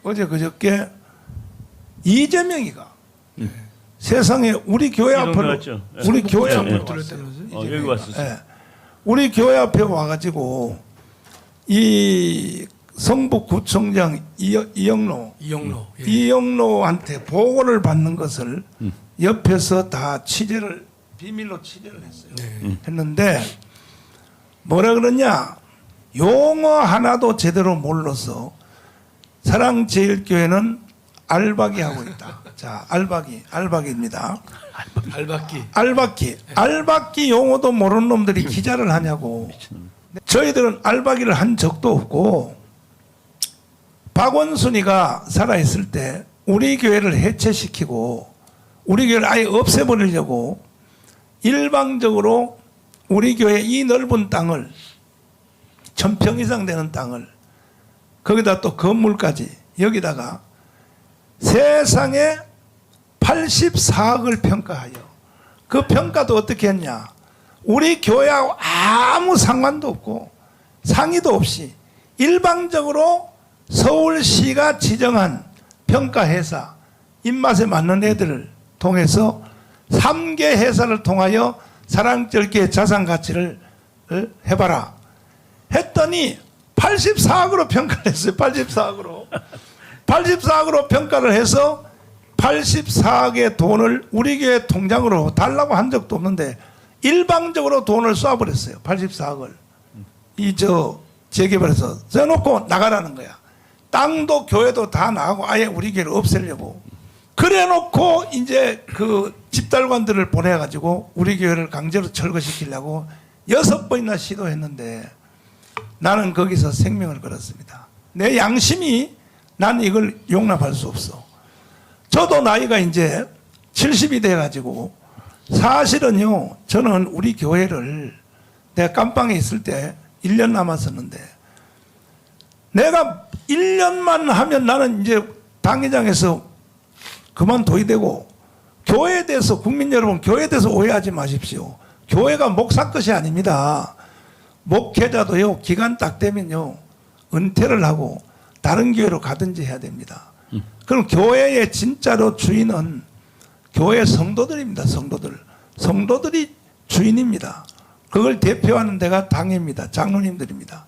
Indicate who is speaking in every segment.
Speaker 1: 어제 그저께 이재명이가 세상에 우리 교회 앞으로 우리 교회 앞으로
Speaker 2: 여기 왔었어요.
Speaker 1: 우리 교회 앞에 와가지고 이 성북구청장 이영로한테 보고를 받는 것을 옆에서 다 비밀로 취재를 했어요. 했는데 뭐라 그러냐, 용어 하나도 제대로 몰라서 사랑제일교회는 알박이 하고 있다. 자, 알박이입니다. 알박기 용어도 모르는 놈들이 기자를 하냐고. 저희들은 알박이를 한 적도 없고, 박원순이가 살아있을 때 우리 교회를 해체시키고 우리 교회를 아예 없애버리려고 일방적으로 우리 교회 이 넓은 땅을 1000평 이상 되는 땅을 거기다 또 건물까지 여기다가 세상에 84억을 평가하여 그 평가도 어떻게 했냐, 우리 교회하고 아무 상관도 없고 상의도 없이 일방적으로 서울시가 지정한 평가회사 입맛에 맞는 애들을 통해서 3개 회사를 통하여 사랑절기의 자산가치를 해봐라 했더니 84억으로 평가를 했어요. 84억으로 평가를 해서 84억의 돈을 우리 교회 통장으로 달라고 한 적도 없는데 일방적으로 돈을 쏴버렸어요. 84억을 재개발해서 써놓고 나가라는 거야. 땅도 교회도 다 나가고 아예 우리 교회를 없애려고 그래놓고 이제 그 집달관들을 보내가지고 우리 교회를 강제로 철거시키려고 6번이나 시도했는데 나는 거기서 생명을 걸었습니다. 내 양심이 난 이걸 용납할 수 없어. 저도 나이가 이제 70이 돼가지고 사실은요, 저는 우리 교회를 내가 깜빵에 있을 때 1년 남았었는데 내가 1년만 하면 나는 이제 당회장에서 그만둬야 되고, 교회에 대해서 국민 여러분, 교회에 대해서 오해하지 마십시오. 교회가 목사 것이 아닙니다. 목회자도요, 기간 딱 되면요 은퇴를 하고 다른 교회로 가든지 해야 됩니다. 그럼 교회의 진짜로 주인은 교회 성도들입니다. 성도들이 주인입니다. 그걸 대표하는 데가 당회입니다. 장로님들입니다.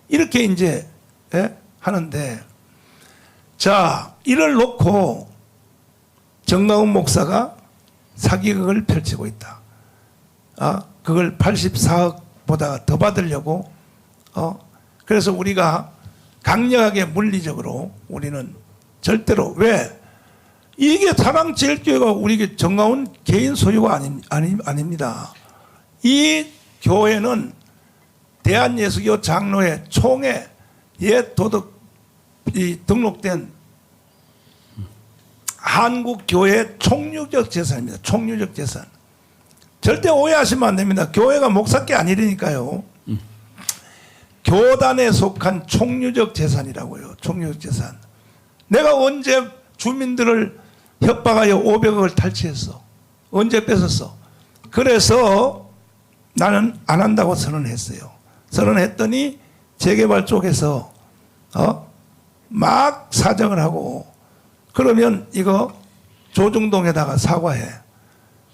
Speaker 1: 이렇게 이제 하는데, 자, 이를 놓고 정강훈 목사가 사기극을 펼치고 있다. 그걸 84억보다 더 받으려고 그래서 우리가 강력하게 물리적으로 우리는 절대로, 왜? 이게 사랑제일교회가 우리 정강훈 개인 소유가 아닙니다. 이 교회는 대한예수교 장로회 총회 도덕 등록된 한국교회 총유적 재산입니다. 총유적 재산. 절대 오해하시면 안 됩니다. 교회가 목사께 아니라니까요. 교단에 속한 총유적 재산이라고요. 총유적 재산. 내가 언제 주민들을 협박하여 500억을 탈취했어? 언제 뺏었어? 그래서 나는 안 한다고 선언했어요. 선언했더니 재개발 쪽에서 막 사정을 하고, 그러면 이거 조중동에다가 사과해.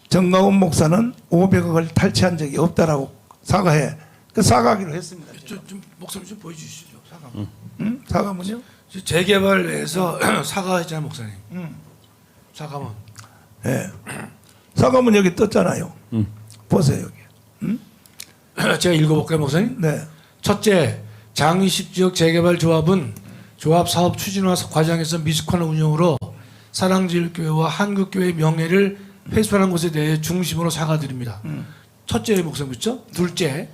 Speaker 1: 정강훈 목사는 500억을 탈취한 적이 없다라고 사과해. 그 사과하기로 했습니다.
Speaker 3: 좀 목사님 좀 보여주시죠. 사과.
Speaker 1: 사과문요?
Speaker 3: 재개발에서 사과했잖아요, 목사님. 사과문.
Speaker 1: 네. 사과문 여기 떴잖아요. 보세요 여기.
Speaker 3: 제가 읽어볼까요, 목사님?
Speaker 1: 네.
Speaker 3: 첫째, 장위십지역 재개발 조합은 조합 사업 추진화 과정에서 미숙한 운영으로 사랑제일교회와 한국교회의 명예를 훼손한 것에 대해 중심으로 사과드립니다. 첫째 목사님, 그렇죠? 둘째,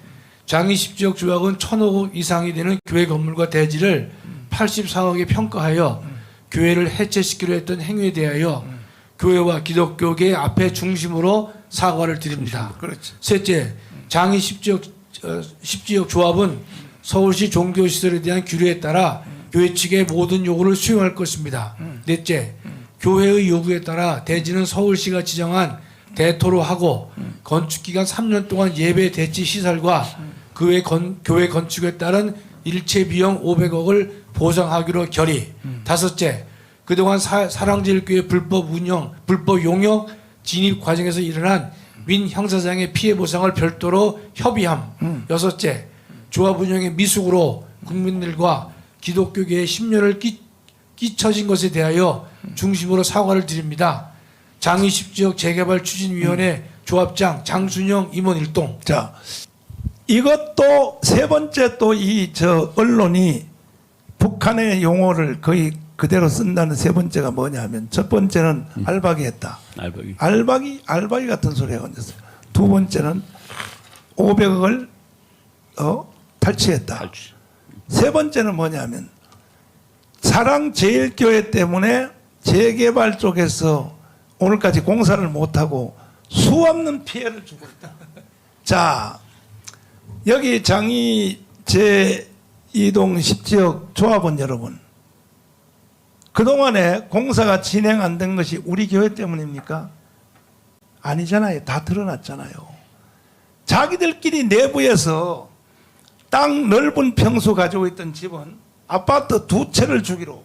Speaker 3: 장위십지역 조합은 1000억 이상이 되는 교회 건물과 대지를 84억에 평가하여 교회를 해체시키려 했던 행위에 대하여 교회와 기독교계 앞에 중심으로 사과를 드립니다.
Speaker 1: 그렇지.
Speaker 3: 셋째, 장위십지역 조합은 서울시 종교시설에 대한 규례에 따라 교회 측의 모든 요구를 수용할 것입니다. 넷째, 교회의 요구에 따라 대지는 서울시가 지정한 대토로 하고 건축기간 3년 동안 예배 대치 시설과 교회 건축에 따른 일체 비용 500억을 보상하기로 결의. 다섯째, 그동안 사랑제일교회 불법 운영, 불법 용역 진입 과정에서 일어난 민 형사상의 피해 보상을 별도로 협의함. 여섯째, 조합 운영의 미숙으로 국민들과 기독교계에 심려를 끼쳐진 것에 대하여 중심으로 사과를 드립니다. 장이십 지역 재개발 추진위원회 조합장 장순영 임원 일동.
Speaker 1: 자, 이것도 세 번째 또 이 언론이 북한의 용어를 거의 그대로 쓴다는 세 번째가 뭐냐 하면 첫 번째는 알박이 했다. 알박이 같은 소리가 얹었어요. 두 번째는 500억을 탈취했다. 세 번째는 뭐냐 하면 사랑제일교회 때문에 재개발 쪽에서 오늘까지 공사를 못하고 수없는 피해를 주고 있다. 자, 여기 장이 제2동 10지역 조합원 여러분, 그동안에 공사가 진행 안 된 것이 우리 교회 때문입니까? 아니잖아요. 다 드러났잖아요. 자기들끼리 내부에서 땅 넓은 평수 가지고 있던 집은 아파트 2채를 주기로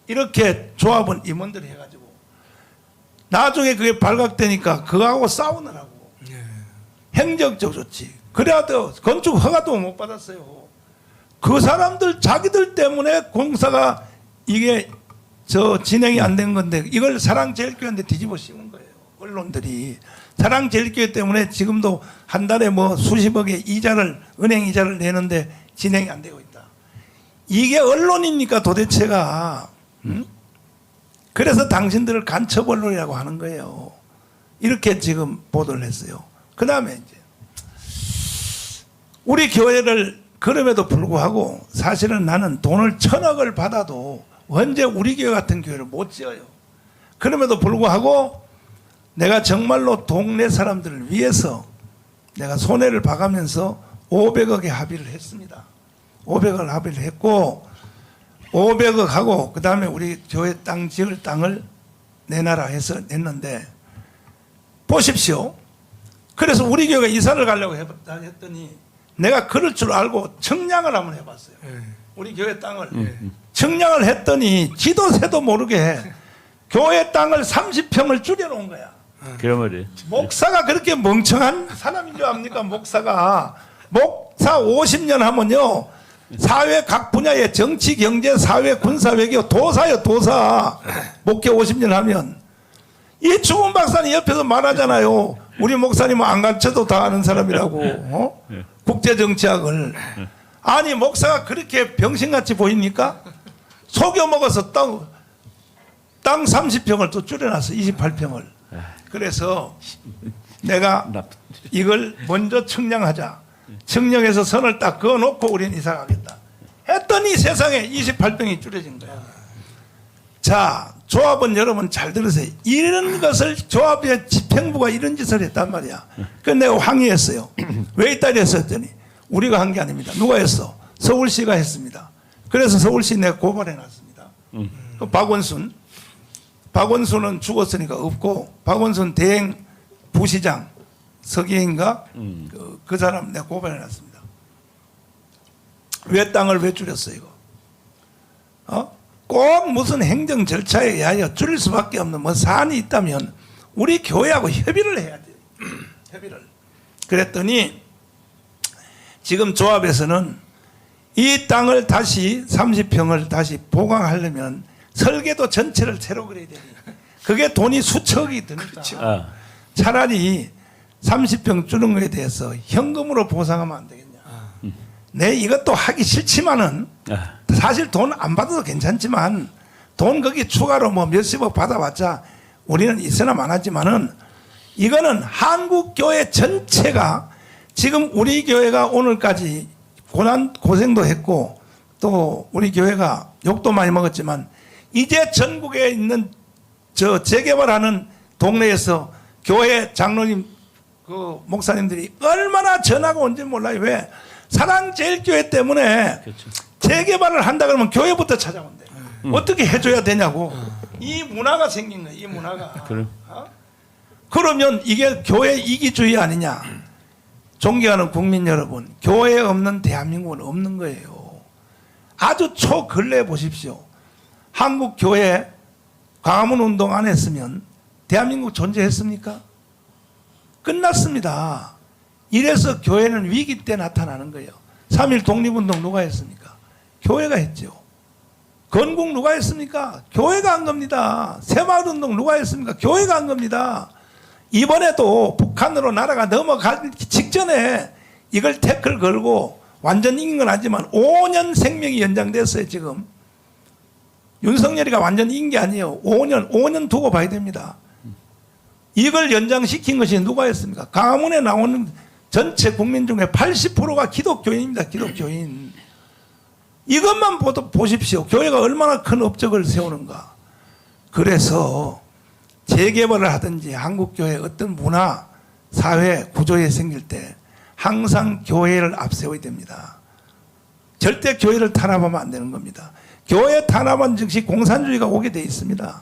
Speaker 1: 이렇게 조합원 임원들이 해가지고 나중에 그게 발각되니까 그거하고 싸우느라고 행정적 조치 그래도 건축 허가도 못 받았어요. 그 사람들 자기들 때문에 공사가 이게 진행이 안 된 건데 이걸 사랑제일교회한테 뒤집어 씌운 거예요. 언론들이 사랑제일교회 때문에 지금도 한 달에 뭐 수십억의 이자를 은행 이자를 내는데 진행이 안 되고 있다. 이게 언론입니까 도대체가? 응? 그래서 당신들을 간첩 언론이라고 하는 거예요. 이렇게 지금 보도를 했어요. 그 다음에 이제 우리 교회를 그럼에도 불구하고 사실은 나는 돈을 1,000억을 받아도 언제 우리 교회 같은 교회를 못 지어요. 그럼에도 불구하고 내가 정말로 동네 사람들을 위해서 내가 손해를 봐가면서 500억에 합의를 했습니다. 500억을 합의를 했고 500억 하고 그 다음에 우리 교회 땅 지을 땅을 내놔라 해서 냈는데 보십시오. 그래서 우리 교회가 이사를 가려고 했더니 내가 그럴 줄 알고 청량을 한번 해봤어요. 우리 교회 땅을 청량을 했더니 지도새도 모르게 교회 땅을 30평을 줄여놓은 거야.
Speaker 2: 그러면
Speaker 1: 목사가 그렇게 멍청한 사람인 줄 압니까? 목사 50년 하면요 사회 각 분야의 정치, 경제, 사회, 군사, 외교 도사요 도사. 목회 50년 하면 이 죽은 박사님 옆에서 말하잖아요. 우리 목사님은 안 가르쳐도 다 아는 사람이라고. 국제정치학을. 아니 목사가 그렇게 병신같이 보입니까? 속여 먹어서 땅 30평을 또 줄여놨어. 28평을. 그래서 내가 이걸 먼저 청량하자. 청량해서 선을 딱 그어놓고 우리는 이사 가겠다. 했더니 세상에 28평이 줄여진 거야. 자, 조합원 여러분 잘 들으세요. 이런 것을 조합의 집행부가 이런 짓을 했단 말이야. 그래서 내가 항의했어요. 왜 이따리 했었더니 우리가 한 게 아닙니다. 누가 했어? 서울시가 했습니다. 그래서 서울시 내가 고발해놨습니다. 그 박원순은 죽었으니까 없고 박원순 대행 부시장 서기인가 그 사람 내가 고발해놨습니다. 왜 땅을 왜 줄였어 이거? 꼭 무슨 행정 절차에 의하여 줄일 수밖에 없는 뭐 사안이 있다면 우리 교회하고 협의를 해야 돼요. 협의를. 그랬더니 지금 조합에서는 이 땅을 다시 30평을 다시 보강하려면 설계도 전체를 새로 그려야 되니 그게 돈이 수천억이 드니까 차라리 30평 줄은 거에 대해서 현금으로 보상하면 안 되겠냐. 내 이것도 하기 싫지만은 사실 돈 안 받아도 괜찮지만 돈 거기 추가로 뭐 몇십억 받아봤자 우리는 있으나 마나지만은 이거는 한국교회 전체가 지금 우리 교회가 오늘까지 고생도 했고 또 우리 교회가 욕도 많이 먹었지만 이제 전국에 있는 재개발하는 동네에서 교회 장로님 그 목사님들이 얼마나 전화가 온지 몰라요. 왜? 사랑제일교회 때문에
Speaker 2: 그렇죠.
Speaker 1: 재개발을 한다 그러면 교회부터 찾아온대. 어떻게 해줘야 되냐고. 이 문화가 생긴 거예요. 이 문화가. 그러면 이게 교회 이기주의 아니냐. 존경하는 국민 여러분, 교회 없는 대한민국은 없는 거예요. 아주 초근래 보십시오. 한국 교회 광화문 운동 안 했으면 대한민국 존재했습니까? 끝났습니다. 이래서 교회는 위기 때 나타나는 거예요. 3.1 독립운동 누가 했습니까? 교회가 했죠. 건국 누가 했습니까? 교회가 한 겁니다. 새마을운동 누가 했습니까? 교회가 한 겁니다. 이번에도 북한으로 나라가 넘어가기 직전에 이걸 태클 걸고 완전 이긴 건 아니지만 5년 생명이 연장됐어요. 지금 윤석열이가 완전 이긴 게 아니에요. 5년 두고 봐야 됩니다. 이걸 연장시킨 것이 누가 했습니까? 광화문에 나오는 전체 국민 중에 80%가 기독교인입니다. 기독교인. 이것만 보십시오. 교회가 얼마나 큰 업적을 세우는가. 그래서 재개발을 하든지 한국교회 어떤 문화, 사회 구조에 생길 때 항상 교회를 앞세워야 됩니다. 절대 교회를 탄압하면 안 되는 겁니다. 교회 탄압한 즉시 공산주의가 오게 돼 있습니다.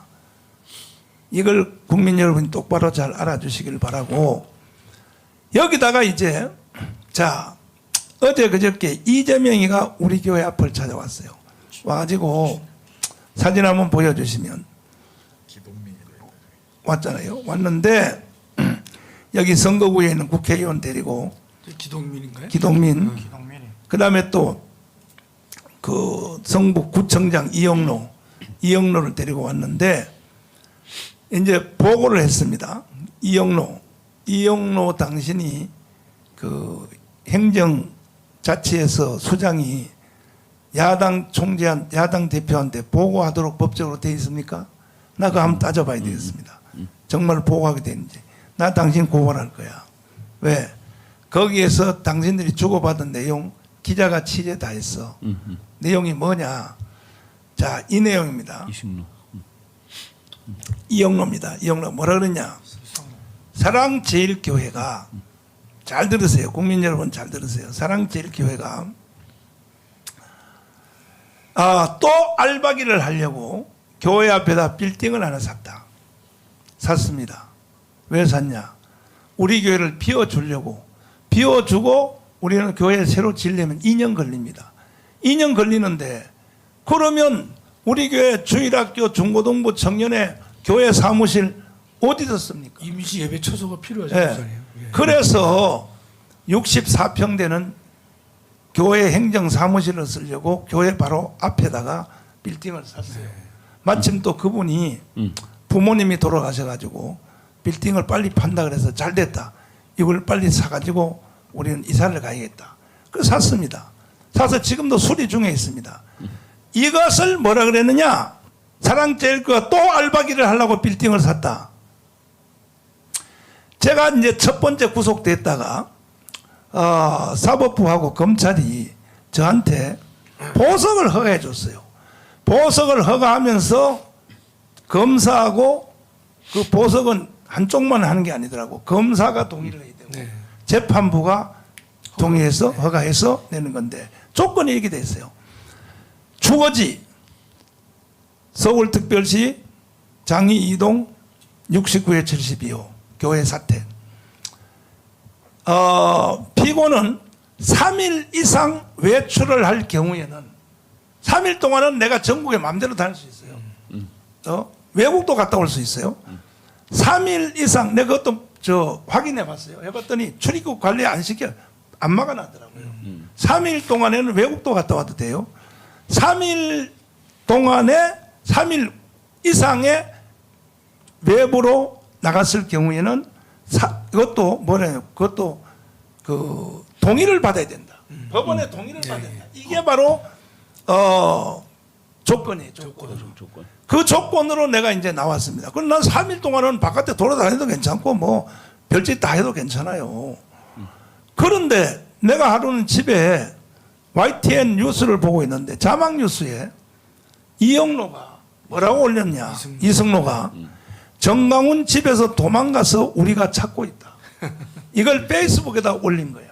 Speaker 1: 이걸 국민 여러분이 똑바로 잘 알아주시길 바라고, 여기다가 이제 자 어제 그저께 이재명이가 우리 교회 앞을 찾아왔어요. 와가지고 사진 한번 보여주시면, 왔잖아요. 왔는데 여기 선거구에 있는 국회의원 데리고,
Speaker 3: 기동민인가요?
Speaker 1: 기동민, 그 다음에 또 그 성북 구청장 이영로를 데리고 왔는데 이제 보고를 했습니다. 이영로 당신이 그 행정자치에서 수장이 야당 대표한테 보고하도록 법적으로 돼 있습니까? 나 그거 한번 따져봐야 되겠습니다. 정말 보고하게 되는지. 나 당신 고발할 거야. 왜? 거기에서 당신들이 주고받은 내용 기자가 취재 다 했어. 내용이 뭐냐? 자, 이 내용입니다. 이영로입니다. 이영로 뭐라 그러냐? 사랑제일교회가, 잘 들으세요. 국민 여러분 잘 들으세요. 사랑제일교회가 또 알박이를 하려고 교회 앞에다 빌딩을 하나 샀습니다. 왜 샀냐? 우리 교회를 비워주려고. 비워주고 우리는 교회 새로 지으려면 2년 걸립니다. 2년 걸리는데, 그러면 우리 교회 주일학교 중고등부 청년회 교회 사무실 어디서 씁니까?
Speaker 3: 임시 예배 처소가 필요하죠.
Speaker 1: 네. 그래서 64평 되는 교회 행정 사무실을 쓰려고 교회 바로 앞에다가 빌딩을 샀어요. 마침 또 그분이 부모님이 돌아가셔가지고 빌딩을 빨리 판다 그래서 잘 됐다. 이걸 빨리 사가지고 우리는 이사를 가야겠다. 그래서 샀습니다. 사서 지금도 수리 중에 있습니다. 이것을 뭐라 그랬느냐? 사랑제일교회가 또 알박이를 하려고 빌딩을 샀다. 제가 이제 첫 번째 구속됐다가 사법부하고 검찰이 저한테 보석을 허가해 줬어요. 보석을 허가하면서 검사하고 그 보석은 한쪽만 하는 게 아니더라고. 검사가 동의를 해야 되고
Speaker 3: 네.
Speaker 1: 재판부가 동의해서 허가해서 내는 건데 조건이 이렇게 돼 있어요. 주거지 서울특별시 장이 2동 69에 72호 교회 사택. 피고는 3일 이상 외출을 할 경우에는 3일 동안은 내가 전국에 마음대로 다닐 수 있어요. 외국도 갔다 올 수 있어요. 3일 이상 내가 그것도 확인해 봤어요. 해봤더니 출입국 관리 안 시켜 안 막아놨더라고요. 3일 동안에는 외국도 갔다 와도 돼요. 3일 동안에 3일 이상의 외부로 나갔을 경우에는 그것도 뭐래요? 그것도 그 동의를 받아야 된다. 법원의 동의를 받아야 된다. 이게 바로 조건이에요. 조건. 그 조건으로 내가 이제 나왔습니다. 그럼 난 3일 동안은 바깥에 돌아다녀도 괜찮고 뭐 별짓 다 해도 괜찮아요. 그런데 내가 하루는 집에 YTN 뉴스를 보고 있는데 자막 뉴스에 이영로가 뭐라고 올렸냐? 이승로가 정강훈 집에서 도망가서 우리가 찾고 있다. 이걸 페이스북에다 올린 거야.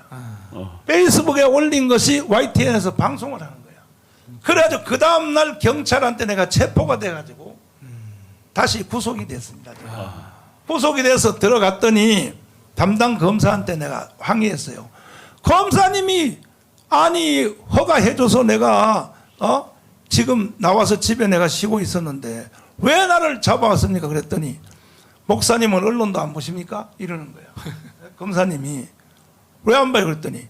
Speaker 1: 페이스북에 올린 것이 YTN에서 방송을 하는 거야. 그래가지고 그 다음날 경찰한테 내가 체포가 돼가지고 다시 구속이 됐습니다. 구속이 돼서 들어갔더니 담당 검사한테 내가 항의했어요. 검사님이 아니 허가해줘서 내가 지금 나와서 집에 내가 쉬고 있었는데 왜 나를 잡아왔습니까? 그랬더니 목사님은 언론도 안 보십니까? 이러는 거예요. 검사님이 왜 안 봐요? 그랬더니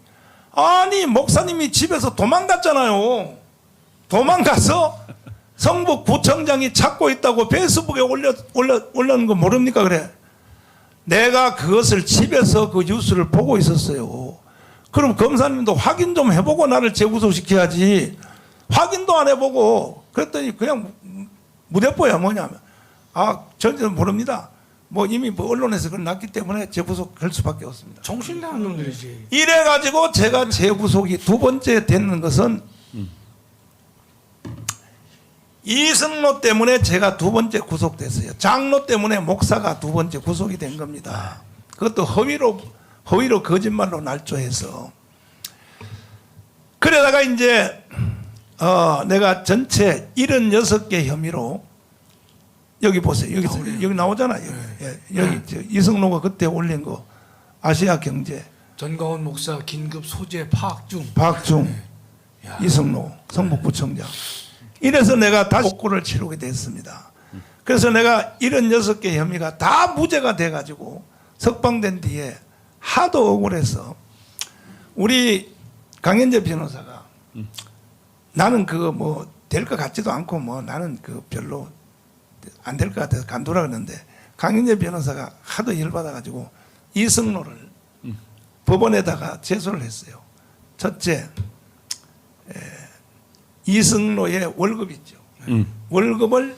Speaker 1: 아니 목사님이 집에서 도망갔잖아요. 도망가서 성북구청장이 찾고 있다고 페이스북에 올려놓은 거 모릅니까? 그래. 내가 그것을 집에서 그 뉴스를 보고 있었어요. 그럼 검사님도 확인 좀 해보고 나를 재구속시켜야지. 확인도 안 해보고 그랬더니 그냥 무대뽀야 뭐냐면 저는 모릅니다. 뭐 이미 뭐 언론에서 그걸 났기 때문에 재구속할 수밖에 없습니다.
Speaker 3: 정신 나간 놈들이지.
Speaker 1: 이래가지고 제가 재구속이 두 번째 되는 것은 이승로 때문에 제가 두 번째 구속됐어요. 장로 때문에 목사가 두 번째 구속이 된 겁니다. 그것도 허위로 거짓말로 날조해서. 그러다가 이제 내가 전체 76개 혐의로 여기 보세요. 여기 나오잖아요. 여기 이승로가 그때 올린 거 아시아 경제
Speaker 3: 전광훈 목사 긴급 소재 파악 중.
Speaker 1: 박중 이승로 성북구청장. 이래서 내가 다시 복구를 치르게 됐습니다. 그래서 내가 76개 혐의가 다 무죄가 돼가지고 석방된 뒤에 하도 억울해서 우리 강현재 변호사가 나는 그거 뭐 될 것 같지도 않고 뭐 나는 그 별로 안 될 것 같아서 간두라 그러는데 강현재 변호사가 하도 열받아가지고 이승로를 법원에다가 제소를 했어요. 첫째, 이승로의 월급 있죠. 월급을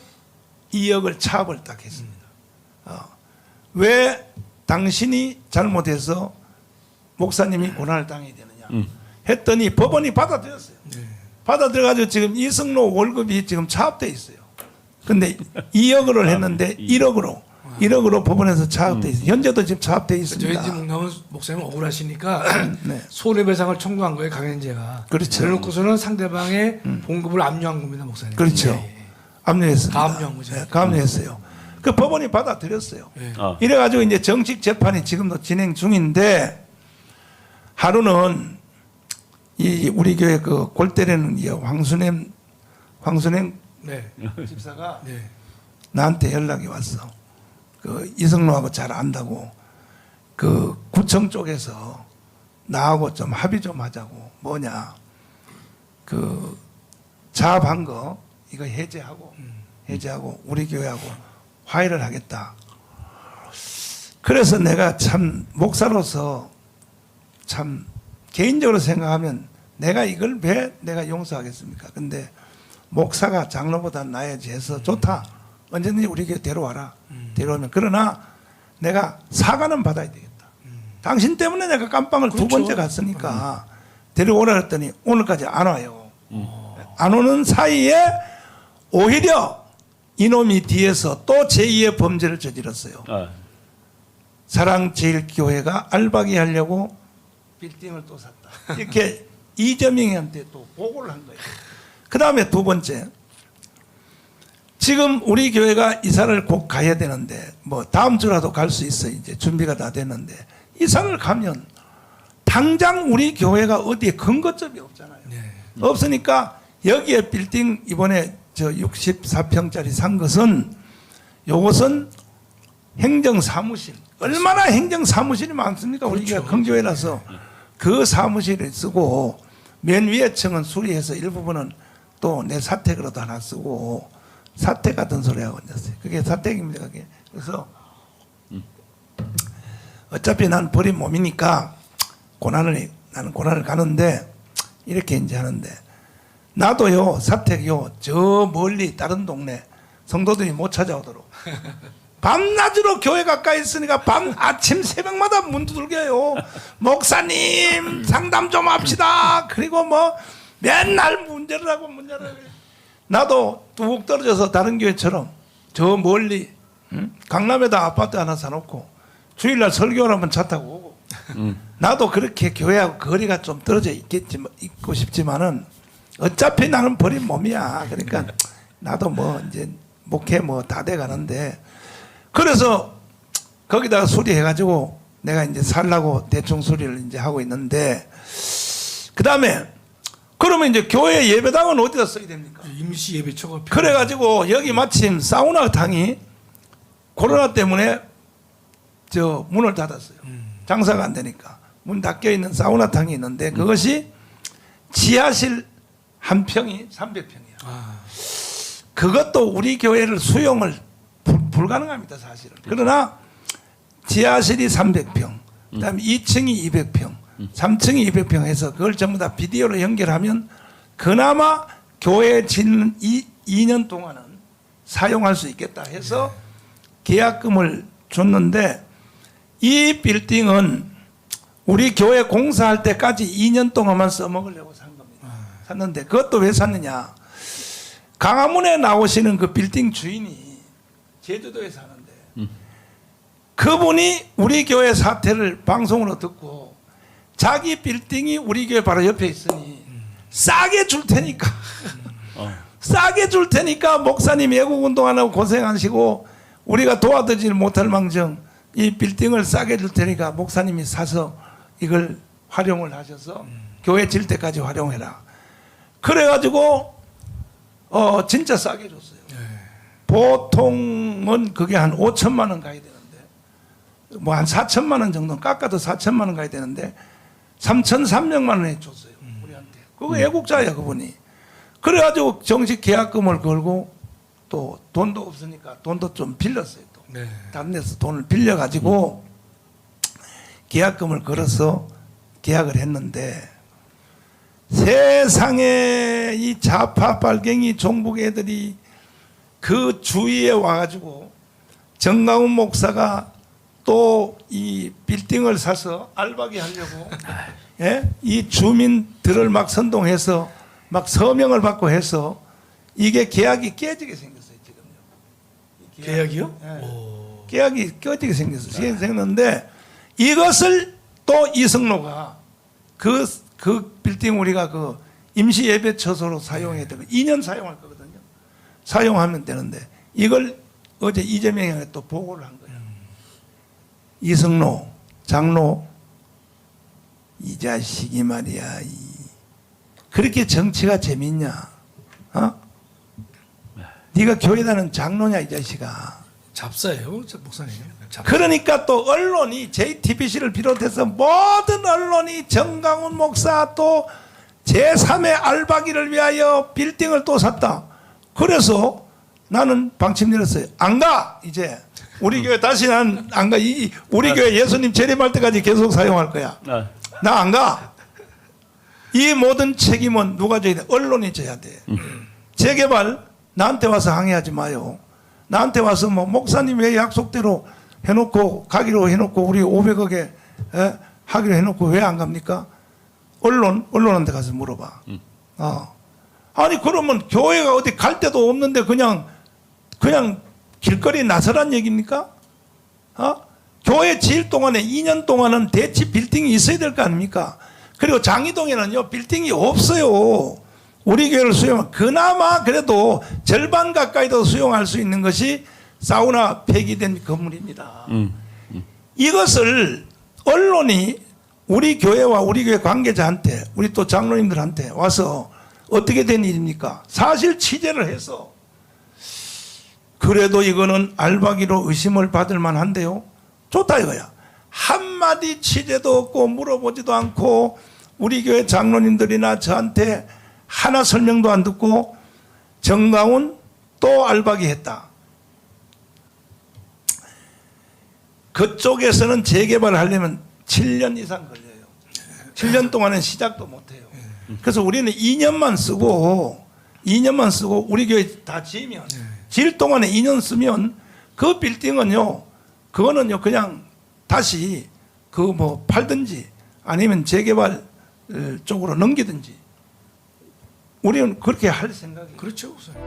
Speaker 1: 2억을 차압을 딱 했습니다. 왜 당신이 잘못해서 목사님이 고난을 당해야 되느냐 했더니 법원이 받아들였어요. 받아들여가지고 지금 이승로 월급이 지금 차압돼 있어요. 근데 2억을 했는데 1억으로 법원에서 차압돼 있어요. 현재도 지금 차압돼 있습니다.
Speaker 3: 저희 집 문남은 목사님 억울하시니까
Speaker 1: 네.
Speaker 3: 손해배상을 청구한 거예요, 강현재가.
Speaker 1: 그렇죠.
Speaker 3: 그래놓고서는 상대방의 봉급을 압류한 겁니다, 목사님.
Speaker 1: 그렇죠.
Speaker 3: 예.
Speaker 1: 압류했습니다.
Speaker 3: 다 압류한 거죠.
Speaker 1: 네, 압류했어요. 그 법원이 받아들였어요.
Speaker 3: 예.
Speaker 1: 이래가지고 이제 정식 재판이 지금도 진행 중인데 하루는 이 우리 교회 그 골 때리는 이 황순행
Speaker 3: 네.
Speaker 1: 집사가
Speaker 3: 네.
Speaker 1: 나한테 연락이 왔어. 그 이승로하고 잘 안다고 그 구청 쪽에서 나하고 좀 합의 좀 하자고. 뭐냐 그 자합한 거 이거 해제하고 우리 교회하고 화해를 하겠다. 그래서 내가 참 목사로서 참 개인적으로 생각하면 내가 이걸 왜 내가 용서하겠습니까? 근데 목사가 장로보다 나야지 해서 좋다. 언제든지 우리 교회 데려와라. 데려오면 그러나 내가 사과는 받아야 되겠다. 당신 때문에 내가 깜빵을
Speaker 3: 그렇죠.
Speaker 1: 두 번째 갔으니까 데려오라 했더니 오늘까지 안 와요. 안 오는 사이에 오히려 이놈이 뒤에서 또 제2의 범죄를 저질렀어요. 사랑제일교회가 알박이 하려고 빌딩을 또 샀다. 이렇게 이재명한테 또 보고를 한 거예요. 그 다음에 두 번째, 지금 우리 교회가 이사를 곧 가야 되는데 뭐 다음 주라도 갈 수 있어. 이제 준비가 다 됐는데 이사를 가면 당장 우리 교회가 어디에 근거점이 없잖아요.
Speaker 3: 네.
Speaker 1: 없으니까 여기에 빌딩 이번에 저 64평짜리 산 것은 요것은 행정사무실. 얼마나 행정사무실이 많습니까? 우리 교회가 큰 교회라서 그 사무실을 쓰고 맨 위에 층은 수리해서 일부분은 또 내 사택으로도 하나 쓰고 사택 같은 소리 하고 있었어요. 그게 사택입니다. 그게. 그래서 어차피 난 버린 몸이니까 나는 고난을 가는데 이렇게 이제 하는데 나도요 사택요 저 멀리 다른 동네 성도들이 못 찾아오도록 밤낮으로 교회 가까이 있으니까 아침 새벽마다 문 두들겨요. 목사님 상담 좀 합시다. 그리고 뭐 맨날 문제를 하고 나도 뚝 떨어져서 다른 교회처럼 저 멀리 강남에다 아파트 하나 사놓고 주일날 설교를 하면 차 타고 오고 나도 그렇게 교회하고 거리가 좀 떨어져 있고 싶지만은 어차피 나는 버린 몸이야. 그러니까 나도 뭐 이제 목회 뭐 다 돼 가는데 그래서 거기다가 수리해가지고 내가 이제 살라고 대충 수리를 이제 하고 있는데 그 다음에 그러면 이제 교회 예배당은 어디다 써야 됩니까?
Speaker 3: 임시 예배처가
Speaker 1: 그래가지고 여기 마침 사우나탕이 코로나 때문에 저 문을 닫았어요. 장사가 안 되니까 문 닫혀 있는 사우나탕이 있는데 그것이 지하실 한 평이 300평이야.
Speaker 3: 아,
Speaker 1: 그것도 우리 교회를 수용을 불가능합니다, 사실은. 그러나 지하실이 300평, 그다음에 2층이 200평, 3층이 200평 해서 그걸 전부 다 비디오로 연결하면 그나마 교회 짓는 2년 동안은 사용할 수 있겠다 해서 계약금을 줬는데 이 빌딩은 우리 교회 공사할 때까지 2년 동안만 써먹으려고 산 겁니다. 샀는데 그것도 왜 샀느냐. 강화문에 나오시는 그 빌딩 주인이 제주도에 사는데 그분이 우리 교회 사태를 방송으로 듣고 자기 빌딩이 우리 교회 바로 옆에 있으니 싸게 줄 테니까 싸게 줄 테니까 목사님 외국운동 안 하고 고생하시고 우리가 도와드리지 못할 망정 이 빌딩을 싸게 줄 테니까 목사님이 사서 이걸 활용을 하셔서 교회 질 때까지 활용해라. 그래가지고 진짜 싸게 줬어요. 보통은 그게 한 5천만 원 가야 되는데 뭐 한 4천만 원 정도 깎아도 4천만 원 가야 되는데 3,300만 원에 줬어요. 우리한테. 그거 애국자야 그분이. 그래가지고 정식 계약금을 걸고 또 돈도 없으니까 돈도 좀 빌렸어요. 또.
Speaker 3: 네.
Speaker 1: 다른 데서 돈을 빌려가지고 계약금을 걸어서 계약을 했는데 세상에 이 좌파 빨갱이 종북 애들이 그 주위에 와가지고 정강훈 목사가 또 이 빌딩을 사서 알바기 하려고 예? 이 주민들을 막 선동해서 막 서명을 받고 해서 이게 계약이 깨지게 생겼어요 지금요.
Speaker 3: 계약이요?
Speaker 1: 예.
Speaker 3: 오.
Speaker 1: 계약이 깨지게 생겼어요. 생겼는데 이것을 또 이승로가 그 빌딩 우리가 그 임시 예배 처소로 사용해야 되고 2년 사용할 거거든요. 사용하면 되는데 이걸 어제 이재명이 또 보고를 한 거예요. 이승로 장로 이 자식이 말이야. 그렇게 정치가 재밌냐? 어? 네가 교회 다는 장로냐 이 자식아.
Speaker 3: 잡사예요, 목사님. 잡사.
Speaker 1: 그러니까 또 언론이 JTBC를 비롯해서 모든 언론이 정강훈 목사 또 제3의 알바기를 위하여 빌딩을 또 샀다. 그래서 나는 방침 내렸어요. 안 가 이제 우리 교회 다시는 안 가. 우리 교회 예수님 재림할 때까지 계속 사용할 거야. 나 안 가. 이 모든 책임은 누가 져야 돼? 언론이 져야 돼. 재개발 나한테 와서 항의하지 마요. 나한테 와서 뭐 목사님 왜 약속대로 해놓고 가기로 해놓고 우리 500억에 하기로 해놓고 왜 안 갑니까? 언론한테 가서 물어봐. 아니 그러면 교회가 어디 갈 데도 없는데 그냥 길거리에 나서란 얘기입니까? 교회 지을 동안에 2년 동안은 대치 빌딩이 있어야 될 거 아닙니까? 그리고 장이동에는요 빌딩이 없어요. 우리 교회를 수용한 그나마 그래도 절반 가까이도 수용할 수 있는 것이 사우나 폐기된 건물입니다. 이것을 언론이 우리 교회와 우리 교회 관계자한테 우리 또 장로님들한테 와서 어떻게 된 일입니까? 사실 취재를 해서 그래도 이거는 알바기로 의심을 받을 만한데요. 좋다 이거야. 한마디 취재도 없고 물어보지도 않고 우리 교회 장로님들이나 저한테 하나 설명도 안 듣고 정강훈 또 알바기 했다. 그쪽에서는 재개발을 하려면 7년 이상 걸려요. 7년 동안은 시작도 못해요. 그래서 우리는 2년만 쓰고 우리 교회 다 지으면 지을 동안에 2년 쓰면 그 빌딩은요 그거는요 그냥 다시 그 뭐 팔든지 아니면 재개발 쪽으로 넘기든지 우리는 그렇게 할 생각이에요.
Speaker 3: 그렇죠, 목사님.